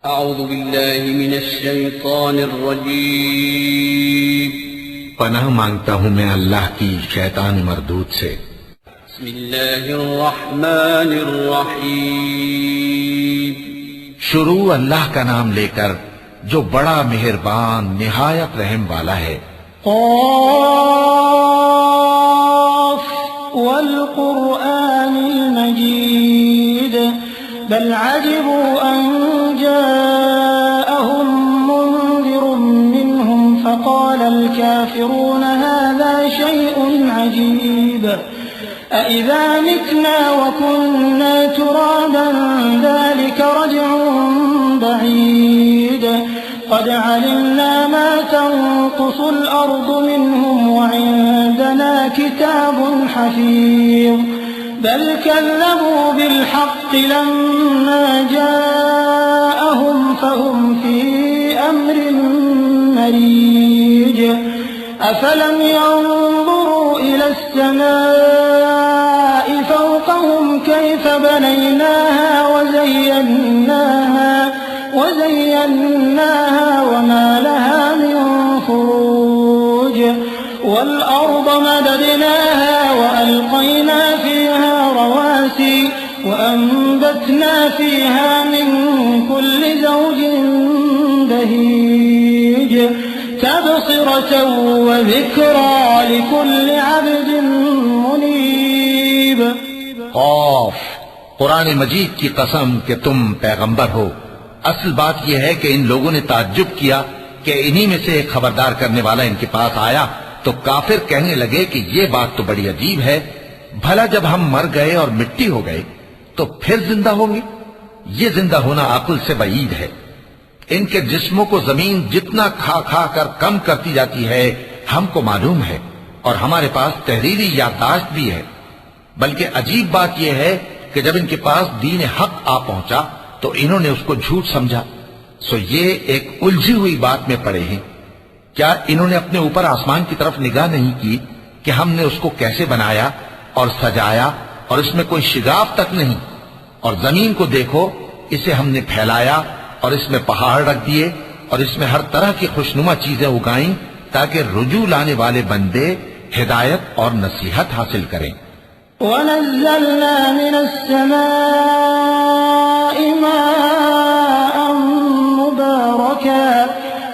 अऊज़ु बिल्लाहि मिनश शैतानिर रजीम। पनाह मांगता हूँ मैं अल्लाह की शैतान मरदूद से। बिस्मिल्लाहिर रहमानिर रहीम। शुरू अल्लाह का नाम लेकर जो बड़ा मेहरबान निहायत रहम वाला है। क़ाफ़ वल क़ुरआनिल मजीद बल अजिबू अन जाअहुम मुन्ज़िरुम मिन्हुम फ़क़ालल काफ़िरून हाज़ा शैउन अजीब अइज़ा मितना व कुन्ना तुराबन ज़ालिका रज्उन बईद क़द अलिमना मा तंक़ुसुल अर्दु मिन्हुम व इंदना किताबुन हफ़ीज़ बल कज़्ज़बू बिल हक़्क़ि लम्मा जाअहुम फ़हुम फ़ी अम्रिन मरीज अफ़लम यंज़ुरू इलस समाइ फ़ौक़हुम कैफ़ बनयनाहा वज़य्यन्नाहा वमा लहा मिन फ़ुरूज वल्अर्ض मददनाहा वअल्क़यना फ़ीहा रवासी वअंबतना फ़ीहा मिन कुल्लि ज़ौजिन बहीज तबसिरतन व ज़िक्रा लिकुल्लि अब्दिन मुनीब। क़ाफ़, कुरान मजीद की कसम कि तुम पैगंबर हो। असल बात यह है कि इन लोगों ने ताज्जुब किया कि इन्हीं में से एक खबरदार करने वाला इनके पास आया तो काफिर कहने लगे कि ये बात तो बड़ी अजीब है, भला जब हम मर गए और मिट्टी हो गए तो फिर जिंदा होंगे? ये जिंदा होना अक्ल से बईद है। इनके जिस्मों को जमीन जितना खा खा कर कम करती जाती है हमको मालूम है, और हमारे पास तहरीरी याददाश्त भी है। बल्कि अजीब बात यह है कि जब इनके पास दीन हक आ पहुंचा तो इन्होंने उसको झूठ समझा। सो ये एक उलझी हुई बात में पड़े हैं। क्या इन्होंने अपने ऊपर आसमान की तरफ निगाह नहीं की कि हमने उसको कैसे बनाया और सजाया और इसमें कोई शिगाफ तक नहीं? और जमीन को देखो, इसे हमने फैलाया और इसमें पहाड़ रख दिए और इसमें हर तरह की खुशनुमा चीजें उगाई ताकि रुजू लाने वाले बंदे हिदायत और नसीहत हासिल करें। वनज़्ज़लना मिनस समाइ माअन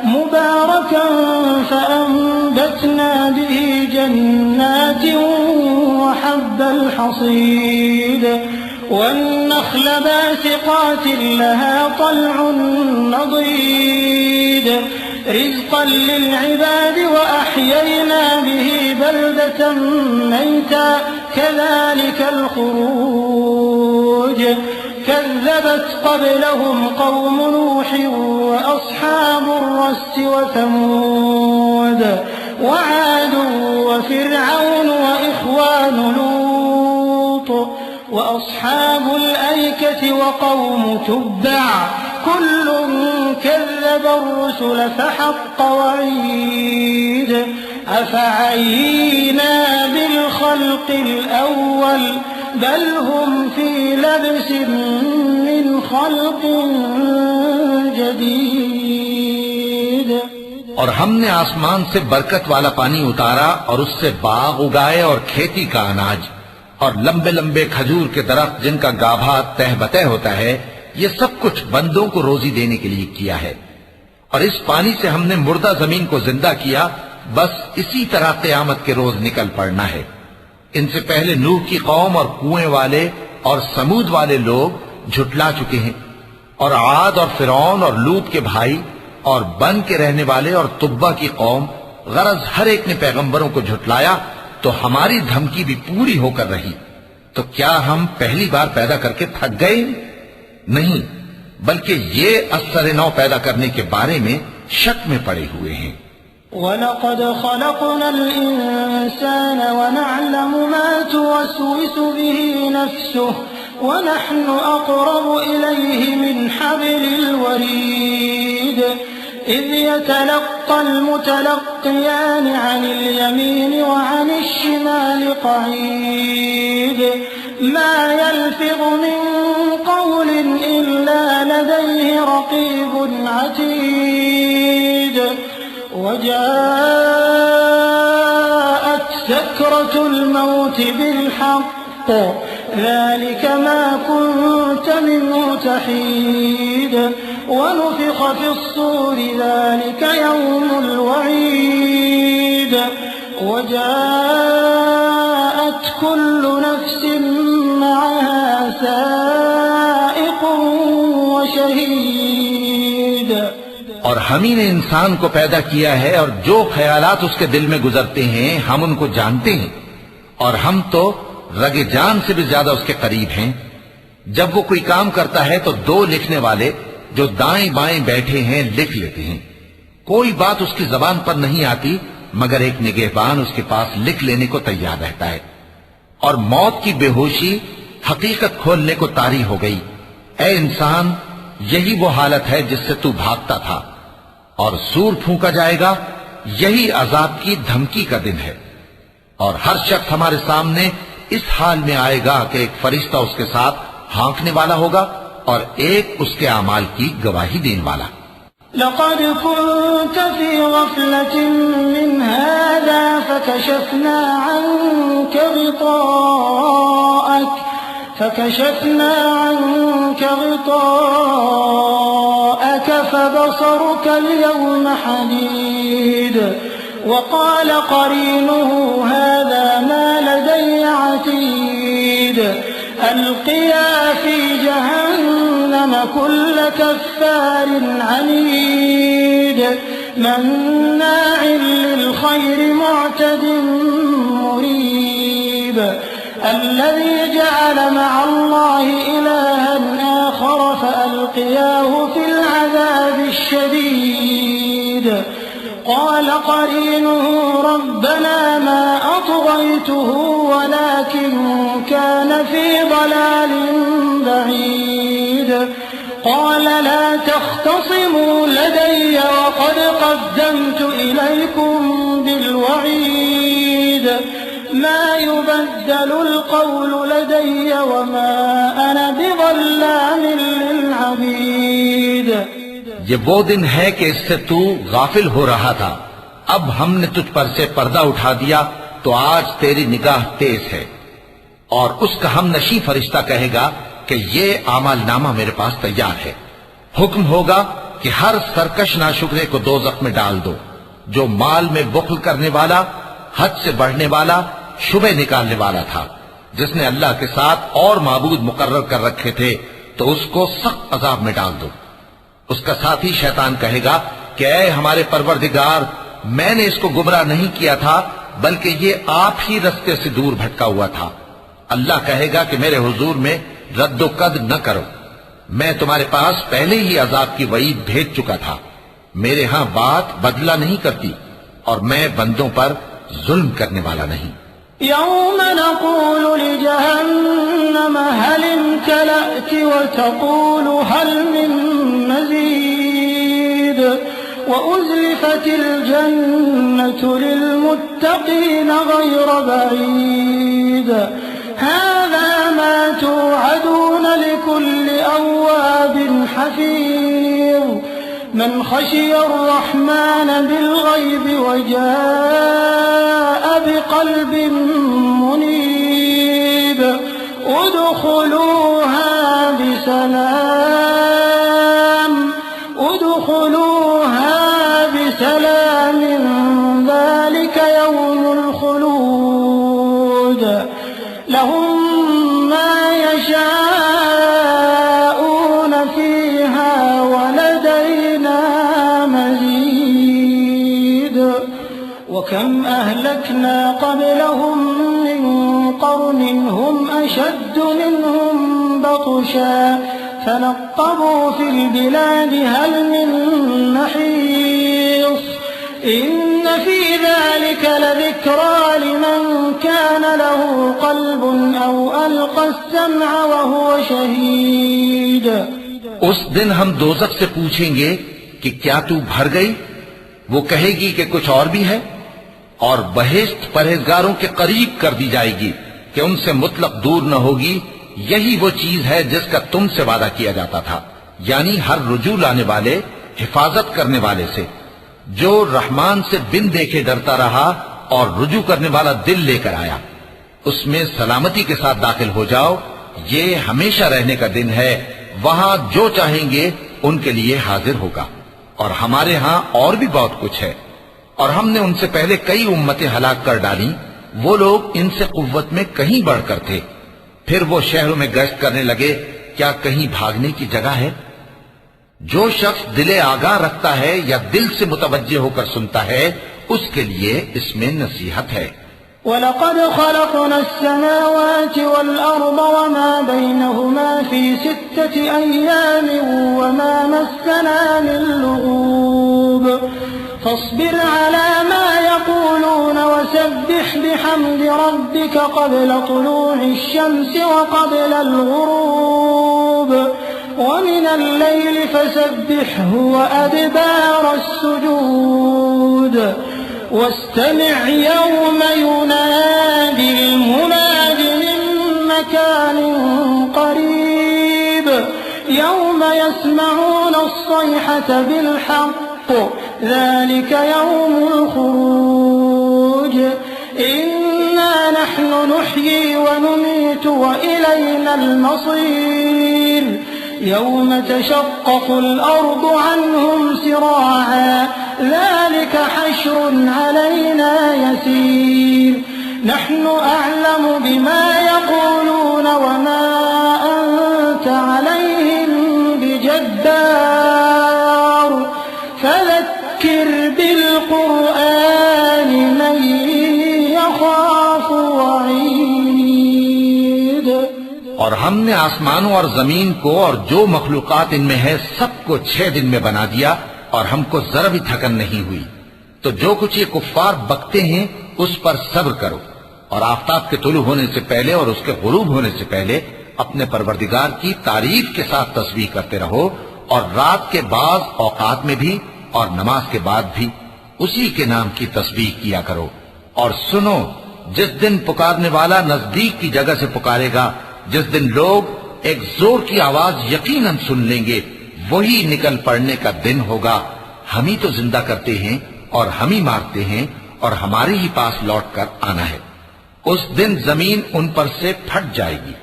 मुबारकन फ़अंबतना बिही जन्नातिन व हब्बल हसीद वन्नख़्ल बासिक़ातिन लहा तल्उन नदीद रिज़क़न लिलइबाद व अह्ययना बिही बल्दतन मैता कज़ालिकल ख़ुरूज कज़्ज़बत क़ब्लहुम क़ौम नूह व अस्हाबुर रस्स व समूद व आद व फ़िरऔन व इख़्वान लूत व अस्हाबुल ऐकति व क़ौम तुब्बअ कुल्लुन कज़्ज़ब अर्रुसुल फ़हक़्क़ वഈद अफ़अयीना बिलख़ल्क़िल अव्वल बल हुम फ़ी लब्सिन मिन ख़ल्क़िन जदीद। और हमने आसमान से बरकत वाला पानी उतारा और उससे बाग उगाए और खेती का अनाज और लंबे लंबे खजूर के दरख्त जिनका गाभा तह बतह होता है, ये सब कुछ बंदों को रोजी देने के लिए किया है। और इस पानी से हमने मुर्दा जमीन को जिंदा किया। बस इसी तरह क़यामत के रोज निकल पड़ना है। इनसे पहले नूह की कौम और कुएं वाले और समूद वाले लोग झुटला चुके हैं, और आद और फिरौन और लूत के भाई और बन के रहने वाले और तुब्बा की कौम, गरज हर एक ने पैगंबरों को झुटलाया तो हमारी धमकी भी पूरी होकर रही। तो क्या हम पहली बार पैदा करके थक गए? नहीं, बल्कि ये असर नौ पैदा करने के बारे में शक में पड़े हुए हैं। वलक़द ख़लक़नल इंसान व नअलमु मा तुवस्विसु बिही नफ्सुहु व नहनु अक़रबु इलैहि मिन हब्लिल वरीद इज़ यतलक़्क़ल मुतलक़्क़ियान अनिल यमीन व अनिश शिमाल क़ईद मा यल्फिज़ मिन क़ौलिन इल्ला लदैहि रक़ीबुन अतीद वजाअत सकरतुल मौत बिलहक़्क़ ज़ालिक मा कुन्त मिन्हु तहीद वनुफ़िख़ फ़िस्सूर ज़ालिक यौमुल वईद वजाअत कुल्लु नफ़्सिन मअहा साइक़ुन व शहीद। और हम ही ने इंसान को पैदा किया है और जो ख्यालात उसके दिल में गुजरते हैं हम उनको जानते हैं, और हम तो रगे जान से भी ज्यादा उसके करीब हैं। जब वो कोई काम करता है तो दो लिखने वाले जो दाएं बाएं बैठे हैं लिख लेते हैं। कोई बात उसकी जबान पर नहीं आती मगर एक निगहबान उसके पास लिख लेने को तैयार रहता है। और मौत की बेहोशी हकीकत खोलने को तारी हो गई। ऐ इंसान, यही वो हालत है जिससे तू भागता था, और सूर फूंका जाएगा, यही अजाब की धमकी का दिन है। और हर शख्स हमारे सामने इस हाल में आएगा कि एक फरिश्ता उसके साथ हाँकने वाला होगा और एक उसके अमाल की गवाही देने वाला। लक़द कुन्त फ़ी ग़फ़लतिन मिन हाज़ा फ़कशफ़ना अन्क ग़िताअक फ़बसरुक अल-यौम हदीद वक़ाल क़रीनुहु हाज़ा मा लदय्य अतीद अल्क़िया फ़ी जहन्नम कुल्ल कफ़्फ़ारिन अनीद मन्नाइल लिल-ख़ैर मुअतदिन मुरीब الذي جعل مع الله إلها آخر فألقياه في العذاب الشديد قال قرينه ربنا ما أطغيته ولكن كان في ضلال بعيد قال لا تختصموا لدي وقد قدمت إليكم بالوعيد ما يبدل القول لدي وما أنا بظلام للعبيد। ये वो दिन है कि इससे तू गाफिल हो रहा था, अब हमने तुझ पर से पर्दा उठा दिया तो आज तेरी निगाह तेज है। और उसका हम नशी फरिश्ता कहेगा कि ये आमालनामा मेरे पास तैयार है। हुक्म होगा कि हर सरकश नाशुक्रे को दोज़ख में डाल दो। जो माल में बुख्ल करने वाला, हद से बढ़ने वाला, शुबे निकालने वाला था, जिसने अल्लाह के साथ और माबूद मुकर्रर कर रखे थे, तो उसको सख्त अजाब में डाल दो। उसका साथी शैतान कहेगा कि ऐ हमारे परवरदिगार, मैंने इसको गुमराह नहीं किया था, बल्कि ये आप ही रास्ते से दूर भटका हुआ था। अल्लाह कहेगा कि मेरे हुजूर में रद्दोकद न करो, मैं तुम्हारे पास पहले ही अजाब की वईद भेज चुका था। मेरे यहां बात बदला नहीं करती और मैं बंदों पर जुल्म करने वाला नहीं। यौम नक़ूलु लिजहन्नम हल इम्तलअत व तक़ूलु हल मिन मज़ीद व उज़लिफ़तिल जन्नतु लिलमुत्तक़ीन ग़ैर बईद हाज़ा मा तुअदून लिकुल्लि अव्वाबिन हफ़ीज़ मन खशिय अर्रहमान बिलग़ैब वजाअ बिक़ल्बिन मुनीब उदख़ुलूहा बिसलाम ज़ालिक यौमुल ख़ुलूद लहुम मा यशाऊन फ़ीहा वलदैना मज़ीद वकम अहलकना क़ब्लहुम मिन क़र्न हुम अशद्दु मिनहुम बत्शा फनक़्क़बू फ़िल बिलाद हल मिन महीस इन्न फ़ी ज़ालिक लज़िक्रा लिमन कान लहू क़ल्बुन औ अलक़ा अस्समअ व हुवा शहीद। उस दिन हम दोज़ख से पूछेंगे कि क्या तू भर गई? वो कहेगी कि कुछ और भी है। और बहिश्त परहेजगारों के करीब कर दी जाएगी, कि उनसे मुतलक दूर न होगी, यही वो चीज है जिसका तुमसे वादा किया जाता था, यानी हर रुजू लाने वाले, हिफाजत करने वाले से। जो रहमान से बिन देखे डरता रहा और रुजू करने वाला दिल लेकर आया, उसमें सलामती के साथ दाखिल हो जाओ। ये हमेशा रहने का दिन है, वहां जो चाहेंगे उनके लिए हाजिर होगा। और हमारे यहां और भी बहुत कुछ है, और हमने उनसे पहले कई उम्मतें हलाक कर डाली। वो लोग इनसे कुव्वत में कहीं बढ़कर थे। फिर वो शहरों में गश्त करने लगे, क्या कहीं भागने की जगह है? जो शख्स दिले आगाह रखता है या दिल से मुतवज्जे होकर सुनता है, उसके लिए इसमें नसीहत है। वलक़द ख़लक़ना अस्समावाति वल अर्द वमा बैनहुमा फ़ी सित्तति अय्यामिन वमा मस्सना मिन लुग़ूब फ़स्बिर अला मा यक़ूलून वसब्बिह बिहम्दि रब्बिका क़ब्ला तुलूഇ श्शम्सि व क़ब्लल ग़ुरूब वमिनल लैलि फ़सब्बिहहु व अदबारस सुजूद वस्तमिअ यौम युनादिल मुनादि मिन मकानिन क़रीब यौम यस्मऊन अस्सयहत बिलहक़्क़ ज़ालिक यौमुल ख़ुरूज इन्ना नहनु नुह्यी व नुमीतु व इलैनल मसीर यौम तशक़्क़क़ुल अर्दु अन्हुम सिराअ ज़ालिक हश्रुन अलैना यसीर नहनु अअलमु बिमा यक़ूलून वमा अन्त अलैहिम बिजब्बार फज़क्किर बिलक़ुरआन मन यख़ाफ़ु वईद। और हमने आसमानों और जमीन को और जो मखलूकात इनमें है सबको 6 दिन में बना दिया, और हमको जरा भी थकन नहीं हुई। तो जो कुछ ये कुफ्फार बकते हैं उस पर सब्र करो, और आफताब के तुलू होने से पहले और उसके गुरूब होने से पहले अपने परवरदिगार की तारीफ के साथ तस्बीह करते रहो, और रात के बाज़ औकात में भी और नमाज के बाद भी उसी के नाम की तस्बीह किया करो। और सुनो, जिस दिन पुकारने वाला नजदीक की जगह से पुकारेगा, जिस दिन लोग एक जोर की आवाज यकीनन सुन लेंगे, वही निकल पड़ने का दिन होगा। हम ही तो जिंदा करते हैं और हम ही मारते हैं, और हमारे ही पास लौट कर आना है। उस दिन जमीन उन पर से फट जाएगी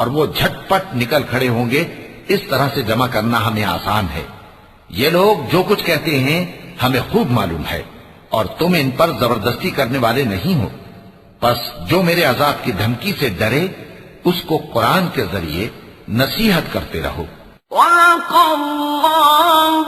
और वो झटपट निकल खड़े होंगे। इस तरह से जमा करना हमें आसान है। ये लोग जो कुछ कहते हैं हमें खूब मालूम है, और तुम इन पर जबरदस्ती करने वाले नहीं हो। बस जो मेरे अजाब की धमकी से डरे, उसको कुरान के जरिए नसीहत करते रहो। वक़ल्लाहु